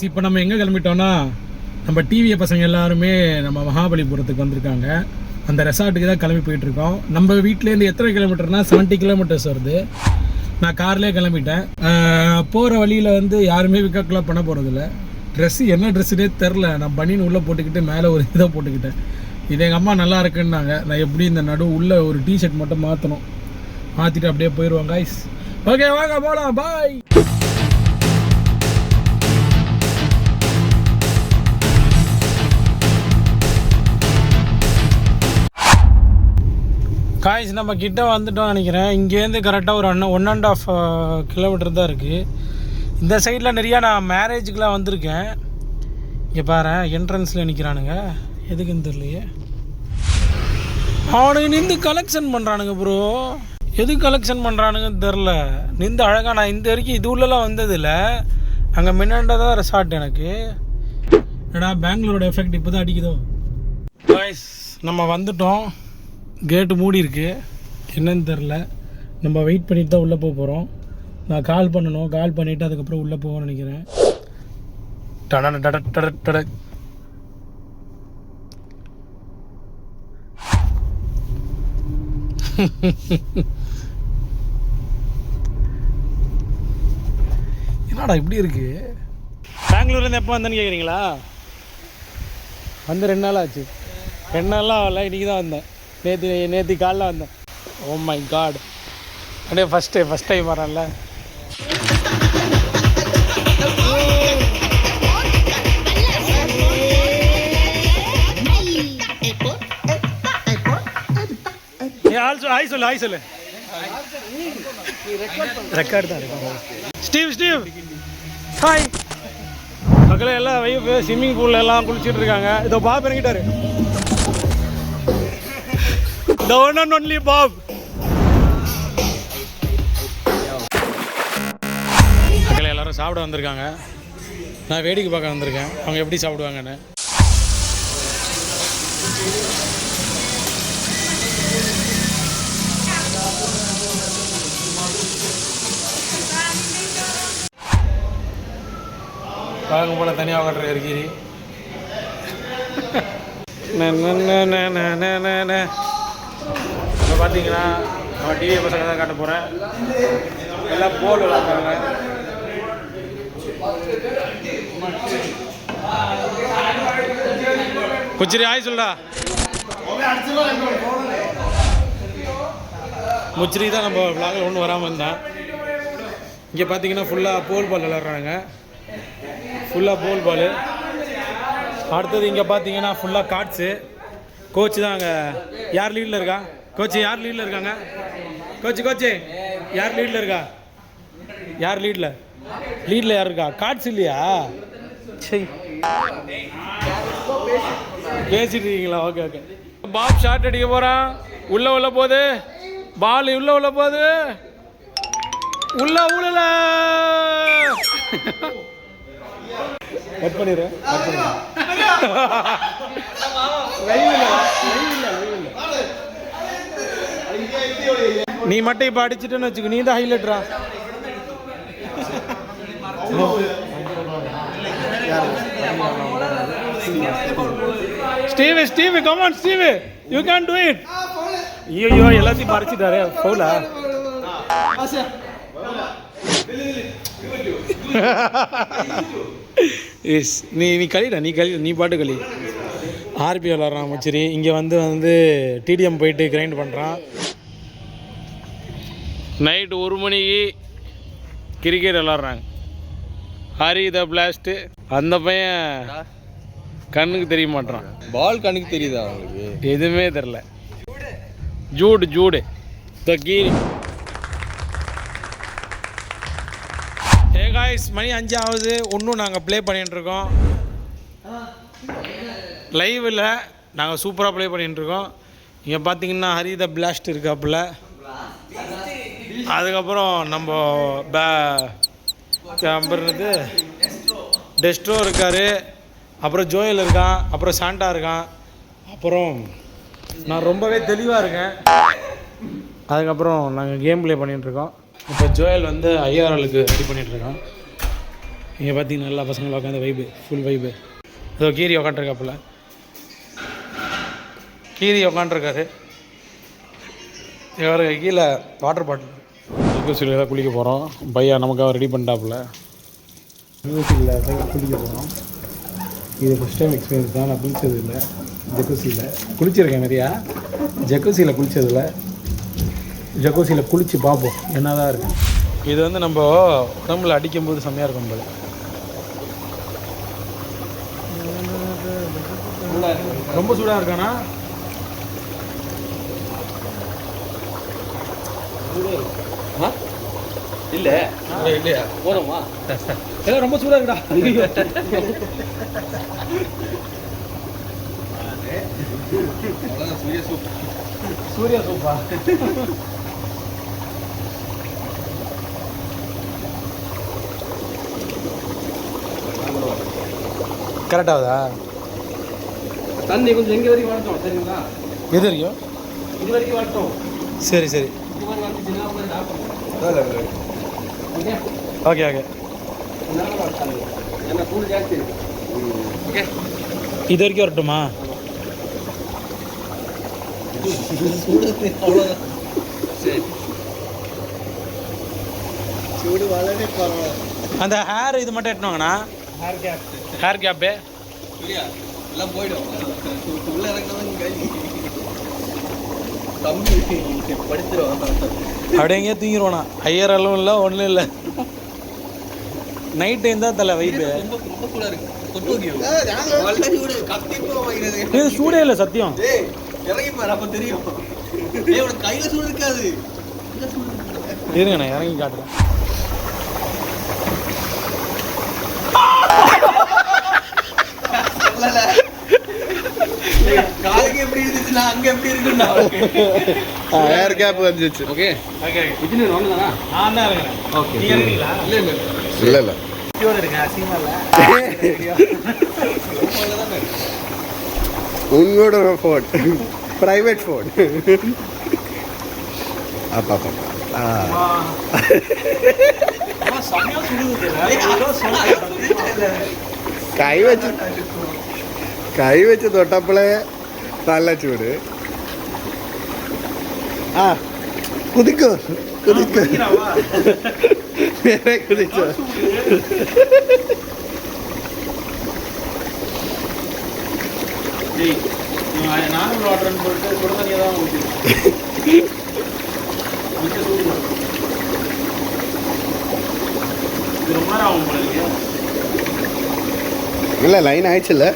Guys இப்போ நம்ம எங்கே கிளம்பிட்டோம்னா நம்ம டிவியை பசங்க எல்லாருமே நம்ம மகாபலிபுரத்துக்கு வந்திருக்காங்க. அந்த ரெசார்ட்டுக்கு தான் கிளம்பி போயிட்டுருக்கோம். நம்ம வீட்டிலேருந்து எத்தனை கிலோமீட்டர்னா 70 கிலோமீட்டர்ஸ் வருது. நான் கார்லேயே கிளம்பிட்டேன். போகிற வழியில் வந்து யாருமே பிக்கப்லாம் பண்ண போகிறதில்ல. ட்ரெஸ்ஸு என்ன ட்ரெஸ்ஸுனே தெரில. நான் பனின்னு உள்ளே போட்டுக்கிட்டு மேலே ஒரு இதை போட்டுக்கிட்டேன். இது எங்கள் அம்மா நல்லா இருக்குன்னாங்க. நான் எப்படி இந்த உள்ளே ஒரு டிஷர்ட் மட்டும் மாற்றணும். மாற்றிட்டு அப்படியே போயிடுவோம் காய்ஸ். ஓகே வாங்க போகலாம். பாய். காய்ஸ் நம்ம கிட்ட வந்துட்டோம்னு நினைக்கிறேன். இங்கேருந்து கரெக்டாக ஒரு 1.5 கிலோமீட்டர் தான் இருக்குது. இந்த சைடில் நிறையா நான் மேரேஜுக்கெலாம் வந்திருக்கேன். இங்கே பாரு என்ட்ரன்ஸில் நிற்கிறானுங்க. எதுக்குன்னு தெரியலையே. அவனுக்கு நின்று கலெக்ஷன் பண்ணுறானுங்க ப்ரோ. எது கலெக்ஷன் பண்ணுறானுங்கன்னு தெரில. நின்று அழகாக நான் இந்த வரைக்கும் இது உள்ளலாம் வந்ததில்லை. அங்கே முன்னாடி தான் ரெசார்ட். எனக்கு ஏடா பெங்களூரோட எஃபெக்ட் இப்போ தான் அடிக்குதோ. காய்ஸ் நம்ம வந்துட்டோம். கேட்டு மூடி இருக்கு. என்னன்னு தெரில. நம்ம வெயிட் பண்ணிட்டு தான் உள்ளே போக போகிறோம். நான் கால் பண்ணணும். கால் பண்ணிவிட்டு அதுக்கப்புறம் உள்ளே போவோம்னு நினைக்கிறேன். என்னடா இப்படி இருக்கு. பெங்களூர்லேருந்து எப்போ வந்தேன்னு கேட்குறீங்களா? வந்து 2 நாள் ஆச்சு. 2 நாள்லாம் ஆகல. இன்றைக்கி தான் வந்தேன். நேற்று காலைல வந்தேன். Oh my God. அப்படியே ஃபஸ்ட் டைம் வரேன்ல. ஹாய் சொல்லு. ரெக்கார்டு தான் ஸ்டீவ் ஹாய். மக்களே எல்லாம் ஸ்விம்மிங் பூலில் எல்லாம் குளிச்சுட்டு இருக்காங்க. இதோ பாப் இறங்கிட்டாரு. The one and only Bob. மக்களே எல்லாரும் சாப்பிட வந்திருக்காங்க. நான் வேடிக்கை பார்க்க வந்திருக்கேன். அவங்க எப்படி சாப்பிடுவாங்கன்னு. பழங்க போல தனியாக கட்டுற இருக்கிறி. இப்போ பார்த்தீங்கன்னா நம்ம டிவி பசங்க தான் காட்ட போகிறேன். எல்லாம் போல் விளாட்றாங்க. குச்சிரி ஆய் சொல்டா. முச்சிரி தான் நம்ம விளாகில் ஒன்றும் வராமல் இருந்தான். இங்கே பார்த்தீங்கன்னா ஃபுல்லாக போல் பால் விளாட்றாங்க. ஃபுல்லாக போல் பால். அடுத்தது இங்கே பார்த்தீங்கன்னா ஃபுல்லாக காட்ஸு. கோச்சு தான் அங்கே. யார் லீடில் இருக்கா? கோச்சு யார் லீடில் இருக்காங்க? கோச்சு யார் லீடில் இருக்கா? யார் லீடில் யார் இருக்கா? காட்ஸ் இல்லையா? சரி பேசிட்டு இருக்கீங்களா? ஓகே. பாப் ஷாட் அடிக்க போகிறான். உள்ள போகுது பால். உள்ள போகுது. உள்ள கட் பண்ணிடுறேன். நீ மட்டும் இப்போ அடிச்சுட்டேன்னு வச்சுக்கோ. நீ தான் ஹைலைட்ரா. Steve come on Steve, you can do it. ஐயோ எல்லாத்தையும் மறைச்சிட்டாரு. ஃபவுலா? எஸ் நீ கழிடா. நீ பாட்டு களி. ஆர்பி விளாட்றான் முச்சிரி. இங்கே வந்து டிடிஎம் போயிட்டு கிரைண்ட் பண்ணுறான். நைட்டு 1 மணிக்கு கிரிக்கெட் விளாட்றாங்க. ஹரி த பிளாஸ்ட்டு. அந்த பையன் கண்ணுக்கு தெரிய மாட்டான். பால் கண்ணுக்கு தெரியுதா அவங்களுக்கு? எதுவுமே தெரில. ஜூடு கீரி. காய்ஸ் மணி 5 ஆகுது. இன்னும் நாங்கள் ப்ளே பண்ணிகிட்ருக்கோம். லைவில் நாங்கள் சூப்பராக ப்ளே பண்ணிகிட்ருக்கோம். இங்கே பார்த்தீங்கன்னா ஹரி த பிளாஸ்ட் இருக்காப்புல. அதுக்கப்புறம் நம்ம நம்புறது டெஸ்ட்ரோ இருக்கார். அப்புறம் ஜோயல் இருக்கான். அப்புறம் சாண்டா இருக்கான். அப்புறம் நான் ரொம்பவே தெளிவாக இருக்கேன். அதுக்கப்புறம் நாங்கள் கேம் ப்ளே பண்ணிகிட்ருக்கோம். இப்போ ஜோயல் வந்து ஐஆர்எலுக்கு ரெடி பண்ணிகிட்ருக்கோம். இங்கே பார்த்தீங்கன்னா எல்லா பசங்களும் உட்காந்து வைப்பு ஃபுல் வைப்பு. அதோ கீரி உக்காண்ட்ருக்காப்புல, கீரி உக்காண்ட்ருக்காரு. இவர் கீழே வாட்டர் பாட்டில் யூனிவர்சிட்டியில் தான் குளிக்க போகிறோம். பையா நமக்காக ரெடி பண்ணிட்டாப்புல. யூனிவர்சிட்டியில் தான் குளிக்க போகிறோம். இது ஃபஸ்ட் டைம் எக்ஸ்பீரியன்ஸ் தான். நான் குளித்தது இல்லை ஜக்கூசியில். குளிச்சிருக்கேன் நிறையா, ஜக்கூசியில் குளித்ததில்லை. ஜக்கூசியில் குளித்து பார்ப்போம் என்ன தான் இருக்குது. இது வந்து நம்ம உடம்புல அடிக்கும்போது செம்மையாக இருக்கும் போல. ரொம்ப சூடாக இருக்கானா? இல்லை இல்லையா போதுமா? எல்லாம் ரொம்ப சூடாக இருக்குடா. சூரிய சூப். சூர்யா சூப்பா. கரெக்டாகுதா? தண்ணி கொஞ்சம் எங்கே வரைக்கும் வரட்டும் சரிங்களா? எது வரைக்கும்? இது வரைக்கும் வரட்டும். சரி சரி இது மாதிரி வந்துச்சுன்னா ஓகே ஓகே. என்ன சூடு ஜாஸ்தி இருக்கு. ஓகே இது வரைக்கும் வரட்டுமா? அவ்வளோதான். சரி சூடு வளரே பரவாயில்ல. அந்த ஹேர் இது மட்டும் எட்டுவாங்கண்ணா. ஹேர் கேப்பு இல்லையா எல்லாம் போயிடும். உள்ள இறங்கணும் கை தம்பி படுத்துருவான். அப்படியே எங்கேயே தூங்கிடுவானா? ஹையர் அளவும் இல்லை ஒன்றும் இல்லை. நைட் டைம் தான் தலை வைப்பு. ரொம்ப ரொம்ப சூடாக இருக்கு. இது சூடே இல்லை சத்தியம். இறங்கி பாரு அப்போ தெரியும். உனக்கு கையில் சூடு இருக்காது. இருங்க நான் இறங்கி காட்டுறேன். காலுக்கு எப்படி இருந்துச்சுன்னா அங்க எப்படி இருக்குன்னா ஏர் கேப் வந்துச்சு. ஓகே ஓகே இதுன்னு ஒண்ணுதானா? நான் தான் இறங்குறேன். ஓகே நீங்க இறங்குறீங்களா? இல்ல இல்ல இல்ல இல்ல பியூர் இருங்க அசிங்கமா இல்ல. உங்களோட ஃபோன் பிரைவேட் ஃபோன். அப்பா அப்பா சமயா சுடுது. കൈ വെച്ച് തൊട്ടപ്പോളേ നല്ല ചൂട്. ആ കുതിക്കോ കുതിക്കോ നേരെ കുതിച്ചോ. நானும் வாட்டர்னு போட்டு சுட தண்ணியை தான் ஊற்றிடுவேன். இது ரொம்ப நேரம் ஆகும் போல இருக்கு. இல்லை லைன் ஆயிடுச்சுல்ல.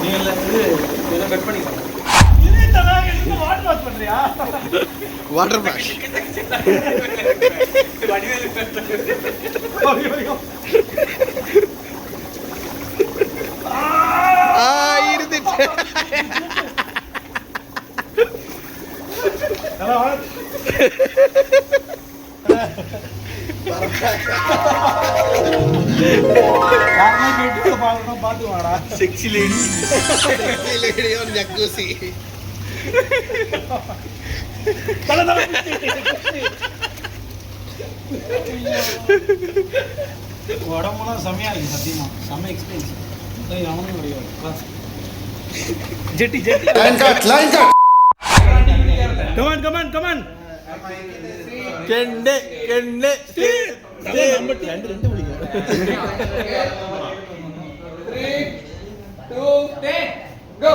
நீங்கள் இது இதை கட் பண்ணிக்கலாம். வாட்டர் வாஷ் பண்ணுறியா? வாட்டர் வாஷ் இருந்துச்சு. பார்த்து வாடா. Sexy lady on jacuzzi. உடம்புலாம் செம்மையா இருக்கு சத்தியமா. செம்ம எக்ஸ்பீரியன்ஸ். அவனும் கிடையாது. ஜெட்டி ஜெட்டி. Come on come on come on. கெண்டே கெண்டே நம்ம ரெண்டு முடியும். 3, 2, 10, go!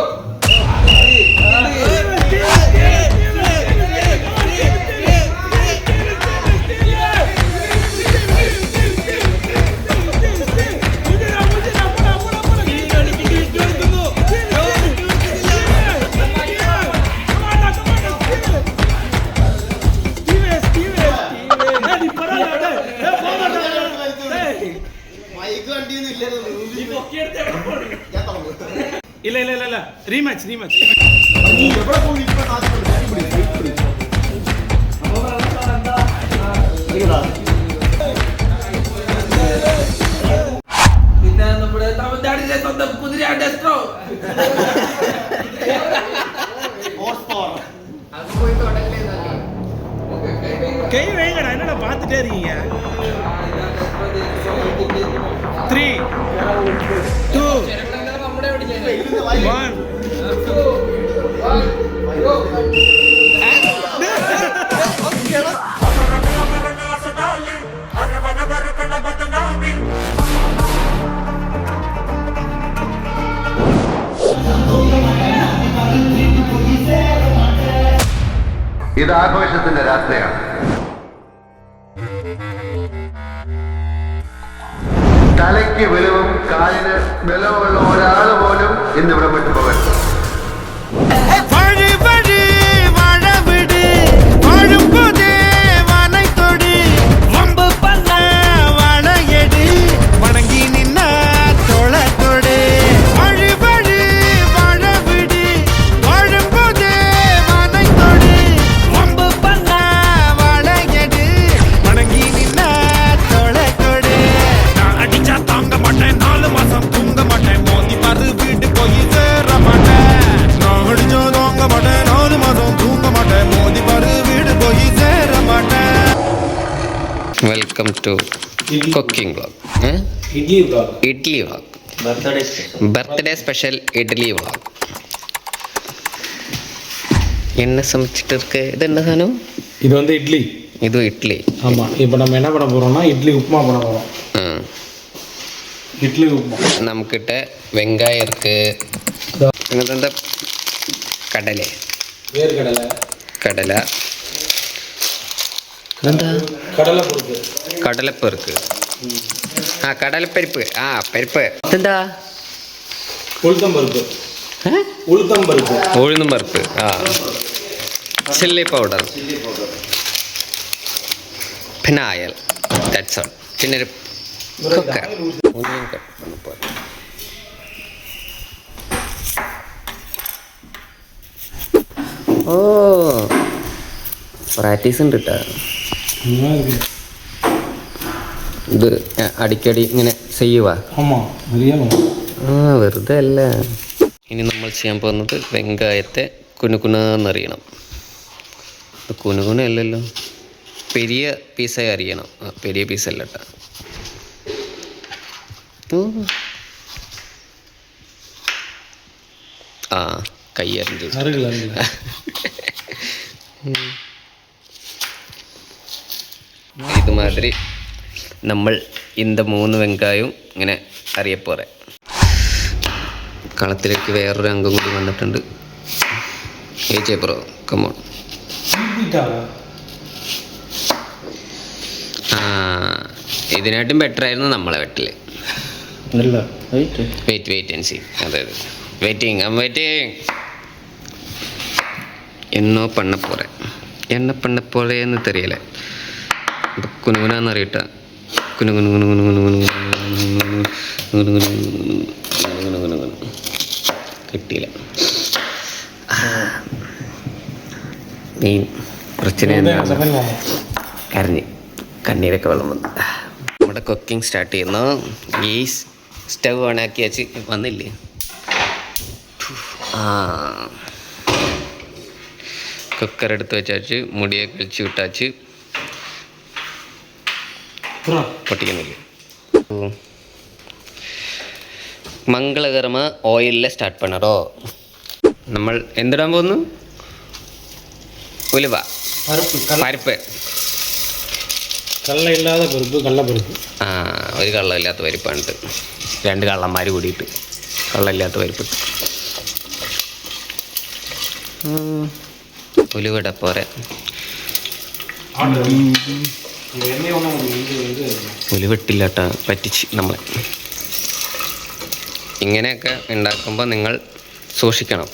இல்ல இல்ல இல்ல இல்ல ரீமேட்ச் ரீமேட்ச். ഇത് നമ്മുടെ തമിഴ്നാടിലെ സ്വന്തം കുതിര ഡെസ്ട്രോ. கை வைங்கடா, என்னடா பார்த்துட்டே இருக்கீங்க? ഇത് ആഘോഷത്തിന്റെ രാത്രിയാണ്. തലയ്ക്ക് വെളിവും കാലിന് ബലമുള്ള ഒരാൾ പോലും ഇന്നിവിടെ വിട്ടു പോകരുത്. Welcome to cooking vlog. Idli vlog, birthday special idli vlog. என்ன சமைச்சிட்டு இருக்கு? இது என்ன சாணம்? இது வந்து இட்லி. இது இட்லி. ஆமாம், இப்போ நம்ம என்ன பண்ண போகிறோம்னா இட்லி உப்புமா பண்ண போகிறோம். இட்லி உப்புமா. நம்மக்கிட்ட வெங்காயம் இருக்கு, இந்த கடலை, வேர்க்கடலை, கடலை, கடலைப்பருப்பு, கடலைப்பருப்பு, கடலைப்பருப்பு, பருப்பு, എന്താ ഉളുത്തമ്പരുപ്പ്, ഉളുത്തമ്പരുപ്പ്, ഉഴുന്നും പരുപ്പ്, ചില്ലി പൗഡർ, പിന്നെ ആയൽ, ദാറ്റ്സ് ഓൾ. പിന്നെ ഒരു കുക്കർ. ഒന്നിനും കട്ട് பண்ண போறேன். ഓ, പ്രാക്ടീസ് ഉണ്ട് കേട്ടോ. ഇത് അടിക്കടി ഇങ്ങനെ ചെയ്യുവാ? വെറുതെ അല്ല. ഇനി നമ്മൾ ചെയ്യാൻ പോകുന്നത് വെങ്കായത്തെ കുനുകുനാന്നറിയണം. കുനുകുന അല്ലല്ലോ, പെരിയ പീസായി അറിയണം. പെരിയ പീസല്ല കേട്ടോ. കയ്യറിഞ്ഞു ഇത് മാതിരി നമ്മൾ இந்த 3 വെങ്കായവും ഇങ്ങനെ അറിയപ്പോറെ. കളത്തിലേക്ക് വേറൊരു അംഗം കൂടി വന്നിട്ടുണ്ട്. Bro come on. ഇതിനായിട്ടും ബെറ്റർ ആയിരുന്നു നമ്മളെ വെട്ടില്. Wait and see. അതെ, വെയിറ്റിംഗ്, ഐ ആം വെയിറ്റിംഗ്. എന്നോ பண்ண போகிறேன். என்ன பண்ண போகிறேன்னு தெரியல. കുനുകുനാന്ന് അറിയട്ട. കിട്ടിയില്ല. മെയിൻ പ്രശ്നം എന്താണ്? കരഞ്ഞ് കണ്ണീരൊക്കെ വെള്ളം വന്നു. നമ്മുടെ കുക്കിംഗ് സ്റ്റാർട്ട് ചെയ്യുന്നു. ഗ്യാസ് സ്റ്റവ് ഓണാക്കി വെച്ച് വന്നില്ലേ? കുക്കർ എടുത്ത് വെച്ചാച്ച് മുടിയെ കഴിച്ച് വിട്ടാച്ച് പൊട്ടിക്കുന്നില്ല. മംഗളകരമ ഓയിലിൽ സ്റ്റാർട്ട് പണറോ. നമ്മൾ എന്തിടാൻ പോകുന്നു? ഉലുവ, പരിപ്പ്. കള്ളയില്ലാത്ത പരിപ്പ്, കള്ളപ്പരിപ്പ്. ഒരു കള്ളമില്ലാത്ത പരിപ്പാണ്. 2 കള്ളന്മാർ കൂടിയിട്ട് കള്ളമില്ലാത്ത പരിപ്പ്. ഉലുവട പോരെ. ഉലുവട്ടില്ല കേട്ടോ, പറ്റിച്ച് നമ്മളെ. ഇങ്ങനെയൊക്കെ ഉണ്ടാക്കുമ്പോൾ നിങ്ങൾ സൂക്ഷിക്കണം.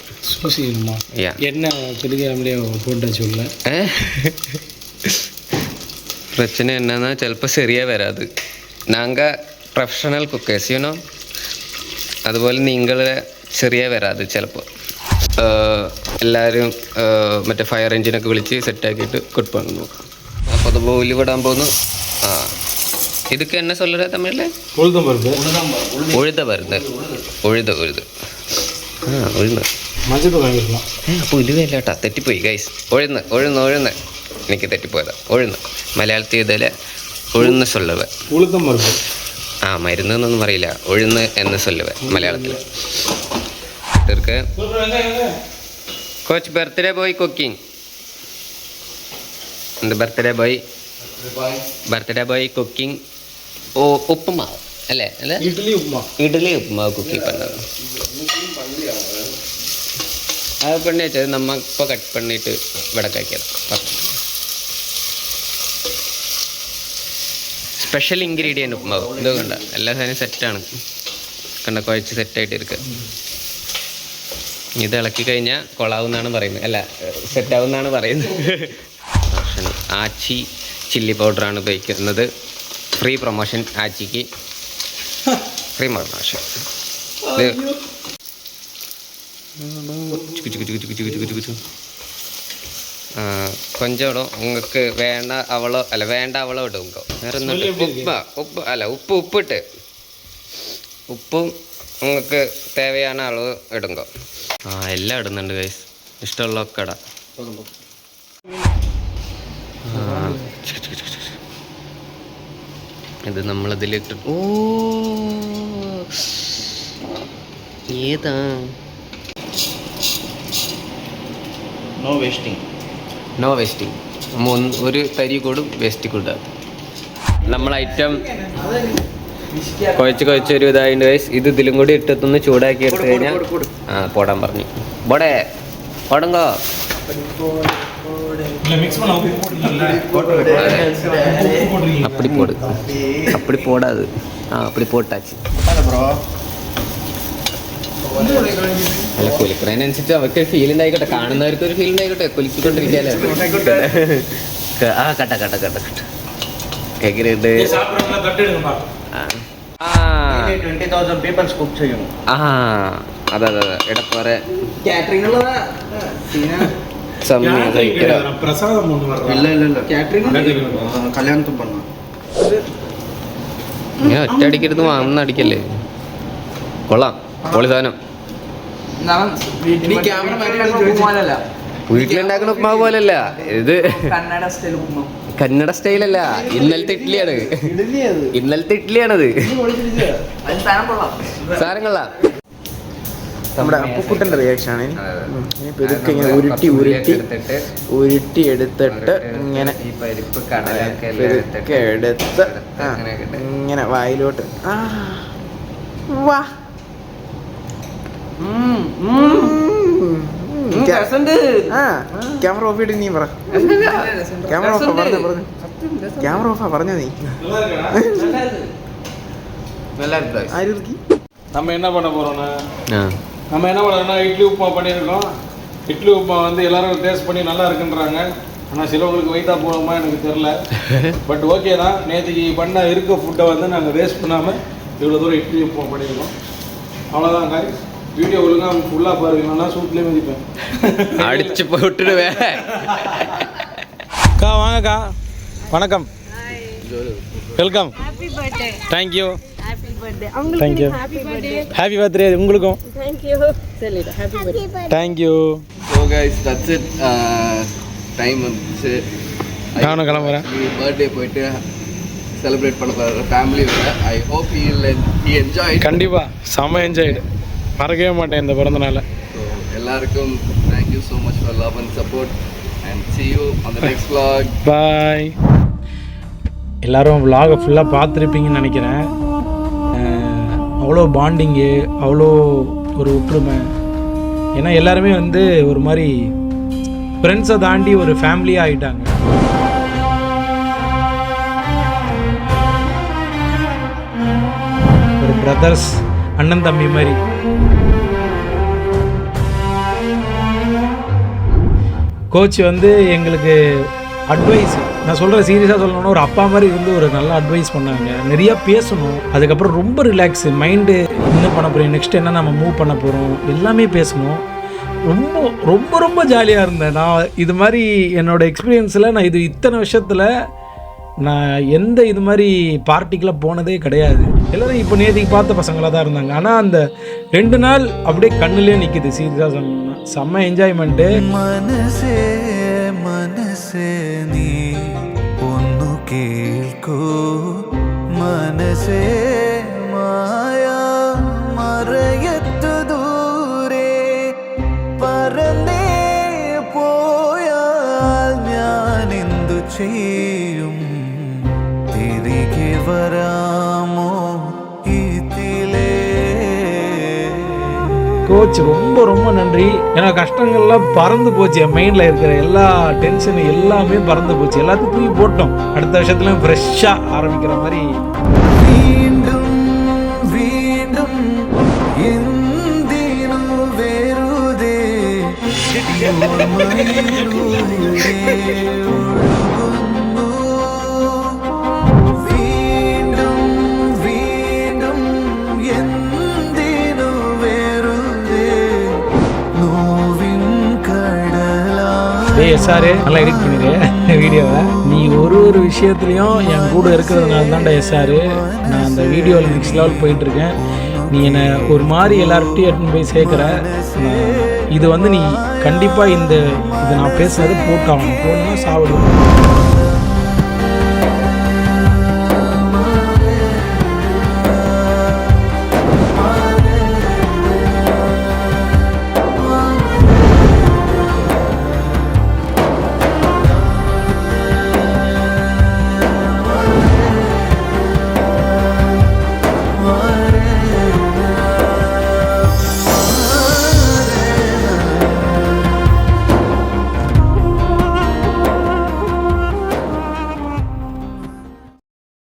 பிரச்சனை என்னன்னா ചിലപ്പോൾ ശരിയാ വരാது. நாங்கள் പ്രൊഫഷണൽ കുക്കേഴ്സ് യൂനോ, അതുപോലെ നിങ്ങളെ ശരിയാ വരാது ചിലപ്പോൾ. എല്ലാവരും മറ്റേ ഫയർ എഞ്ചിനൊക്കെ വിളിച്ച് സെറ്റാക്കിയിട്ട് കുക്ക് பண்ணுவோம். അപ്പോൾ അത് ഉലുവിടാൻ പോകുന്നു. இதுக்கு என்ன சொல்லுற தமிழில்? உளுத்தம் பருப்பு. உழுத வருது. ഉഴുത് ഉഴുത് ഉഴുന്ന്. അപ്പോൾ ഉലുവല്ല കേട്ടോ, തെറ്റിപ്പോയി ഗൈസ്. ഉഴുന്ന് ഉഴുന്ന് ഉഴുന്ന് എനിക്ക് തെറ്റിപ്പോയതാ. ഉഴുന്ന് മലയാളത്തിൽ ഇതിൽ ഉഴുന്ന് സൊല്ലുവ. ഉളുത്തം പരുപ്പ്. മരുന്ന് എന്നൊന്നും പറയില്ല, ഉഴുന്ന് എന്ന് സൊല്ലുവ മലയാളത്തിൽ. തീർക്ക് കോച്ച് ബർത്ത്ഡേ ബോയ് കുക്കിംഗ്. എന്ത് ബർത്ത്ഡേ ബോയ് കുക്കിംഗ്. ഓ ഉപ്പുമാവ് അല്ലേ അല്ലേ ഇഡ്ഡലി ഉപ്പുമാവ് കുക്കിംഗ് பண்ணது. അത് பண்ணி வச்சது நம்ம இப்போ கட் பண்ணிட்டு வடக்க வைக்கிறோம். സ്പെഷ്യൽ ഇൻഗ്രീഡിയൻറ്റ് ഉപ്പുമാവ്. ഇത് കണ്ട എല്ലാ സാധനവും സെറ്റാണ്. കണ്ട കുഴച്ച് സെറ്റായിട്ട് ഇരിക്കുക. ഇത് ഇളക്കി കഴിഞ്ഞാൽ കൊളാവുന്നാണ് പറയുന്നത്, അല്ല സെറ്റാവുന്നാണ് പറയുന്നത്. ആച്ചി ചില്ലി പൗഡറാണ് ഉപയോഗിക്കുന്നത്. ഫ്രീ പ്രൊമോഷൻ ആച്ചിക്ക്, ഫ്രീ പ്രൊമോഷൻ. ഇത് கொஞ்சம் இடம் உங்களுக்கு வேண்டாம் அவ்வளோ அல்ல வேண்டாம் அவ்வளோ இடுங்க. வேற உப்பிட்டு ഉപ്പും നിങ്ങൾക്ക് தேவையான அளவு ഇടുക. എല്ലാം ഇടുന്നുണ്ട് ഗൈസ്, ഇഷ്ടമുള്ളതൊക്കെ ഇടാം. ഇത് നമ്മളതിലിട്ട് ഓ ഏതാ നോ വേസ്റ്റിംഗ്. ഒരു തരി കൂടും വേസ്റ്റ് കൂടാ. നമ്മൾ ഐറ്റം കുഴച്ചൊരു ഇതായിട്ട് ഗൈസ്. ഇത് ഇതിലും കൂടി ഇട്ടൊന്ന് ചൂടാക്കി എടുത്തു കഴിഞ്ഞാൽ പോടാൻ പറഞ്ഞു. പോടേ പോടുങ്കോ. அப்படி போடு, அப்படி போடாது. அப்படி போட்டாச்சு. അല്ല കുലിക്കുന്നതിനനുസരിച്ച് അവർക്ക് ഫീൽ ഉണ്ടായിക്കോട്ടെ, കാണുന്നവർക്ക് ഒരു ഫീൽ ഉണ്ടായിക്കോട്ടെ. കുലിക്കൊണ്ടിരിക്കാലോ. കട്ട കട്ട കട്ട കട്ട എങ്ങനെയുണ്ട്? 20,000 people cook ചെയ്യണം. അതെ അതെ അതെ. ഇടപ്പറ കാറ്ററിംഗ് ഉള്ളതാ பிரசாதம் இல்ல கேட்டரிங் கல்யாணத்துக்கு பண்ணோம். ഇങ്ങനെ ഒറ്റയടിക്കരുത്, വാങ്ങുന്ന അടിക്കല്ലേ. കൊള്ളാം, പൊളി സാധനം. വീട്ടിലുണ്ടാക്കുന്ന ഉപ്മാവ് പോലല്ല ഇത്, കന്നഡ സ്റ്റൈലല്ല. ഇന്നലത്തെ ഇഡ്ഡലിയാണ്, ഇന്നലത്തെ ഇഡ്ഡലിയാണത്. സാധനം കൊള്ളാം. നമ്മുടെ അപ്പുക്കുട്ടൻ്റെ റിയാക്ഷനാണ്. ഇതൊക്കെ ഇങ്ങനെ ഉരുട്ടി എടുത്തിട്ട് ഇങ്ങനെ ഇതൊക്കെ എടുത്ത് ഇങ്ങനെ വായിലോട്ട്. വാ ക്യാമറ ഓഫ് ചെയ്തിട്ട് നീ പറ. ക്യാമറ ഓഫാ പറഞ്ഞു ക്യാമറ ഓഫാ പറഞ്ഞ നീ. ആരുക്കി நம்ம என்ன பண்ண போறோம்னா இட்லி உப்புமா பண்ணியிருக்கோம். இட்லி உப்புமா வந்து எல்லாரும் டேஸ்ட் பண்ணி நல்லா இருக்குன்றாங்க. ஆனால் சிலவங்களுக்கு வயிற்றா போகணுமா எனக்கு தெரில. பட் ஓகே தான். நேற்றுக்கு பண்ண இருக்க ஃபுட்டை வந்து நாங்கள் வேஸ்ட் பண்ணாமல் இவ்வளோ தூரம் இட்லி உப்புமா பண்ணியிருக்கோம். அவ்வளோதான் காய்ஸ். வீடியோ ஒழுங்காக ஃபுல்லாக பாருங்கன்னா சூட்லேயே மதிப்பேன். அடிச்சு போட்டுடுவேன். அக்கா வாங்கக்கா, வணக்கம், welcome, thank you. Thank you. Happy birthday உங்களுக்கும். Thank you. So guys that's it. Time வந்துச்சு, நானும் கிளம்புறேன். பர்த்டே போயிட்டு செலிப்ரேட் பண்ண போகிற ஃபேமிலியோட. I hope he enjoy. கண்டிப்பாக செம்ம என்ஜாய்டு, மறக்கவே மாட்டேன் இந்த பிறந்த நாளை. ஸோ எல்லாருக்கும் thank you so much for love and support and see you on the next vlog. பாய். எல்லோரும் vlog-ஐ ஃபுல்லாக பார்த்துருப்பீங்கன்னு நினைக்கிறேன். அவ்வளோ பாண்டிங்கு, அவ்வளோ ஒரு ஒற்றுமை. ஏன்னா எல்லாருமே வந்து ஒரு மாதிரி ஃப்ரெண்ட்ஸை தாண்டி ஒரு ஃபேமிலியாக ஆகிட்டாங்க. ஒரு பிரதர்ஸ், அண்ணன் தம்பி மாதிரி. கோச் வந்து எங்களுக்கு அட்வைஸ், நான் சொல்கிறேன் சீரியஸாக சொல்லணும்னா ஒரு அப்பா மாதிரி இருந்து ஒரு நல்ல அட்வைஸ் பண்ணாங்க. நிறையா பேசணும், அதுக்கப்புறம் ரொம்ப ரிலாக்ஸு மைண்டு. என்ன பண்ண போகிறோம், நெக்ஸ்ட் என்ன நம்ம மூவ் பண்ண போகிறோம், எல்லாமே பேசணும். ரொம்ப ரொம்ப ரொம்ப ஜாலியாக இருந்தேன். நான் இது மாதிரி என்னோடய எக்ஸ்பீரியன்ஸில் நான் இத்தனை வருஷத்தில் நான் எந்த இது மாதிரி பார்ட்டிக்கெலாம் போனதே கிடையாது. எல்லோரும் இப்போ நேற்றுக்கு பார்த்த பசங்களாக தான் இருந்தாங்க. ஆனால் அந்த 2 நாள் அப்படியே கண்ணுலேயே நிற்கிது. சீரியஸாக சொல்லணும்னா செம்ம என்ஜாய்மெண்ட்டு. മനസ്സേ മനസ്സേ നീ ഒന്നു കേൾക്കൂ, മനസ്സേ മായ മറയത്തു ദൂരെ പറന്നേ ചെയ്യും തിരികെ വരാമോ ഇതിലേ கோச் ரொம்ப ரொம்ப நன்றி. ஏன்னா கஷ்டங்கள்லாம் பறந்து போச்சு, என் மைண்டில் இருக்கிற எல்லா டென்ஷன் எல்லாமே பறந்து போச்சு, எல்லாத்தையும் தூக்கி போட்டோம். அடுத்த வருஷத்துல ஃப்ரெஷ்ஷாக ஆரம்பிக்கிற மாதிரி. വീണ്ടും വീണ്ടും എന്തിനു വെറുതെ ഓർമ്മയിലൂടെ ഒഴുകുന്നു. വീണ്ടും വീണ്ടും എന്തിനു വെറുതെ നോവിൻ കടലാ. டேய் எஸ்ஆர், நல்லா எடிட் பண்ணிடு வீடியோவை. நீ ஒரு ஒரு விஷயத்துலையும் என் கூட இருக்கிறதுனால தான்டா எஸ்ஆர் நான் அந்த வீடியோவில் நெக்ஸ்ட் லெவல் போயிட்டுருக்கேன். நீ என்னை ஒரு மாதிரி எல்லார்கிட்டையும் எடுத்துன்னு போய் சேர்க்குற. இது வந்து நீ கண்டிப்பாக இதை நான் பேசுனது போட்டாகணும், போடணும்னா சாப்பிடுவேன்.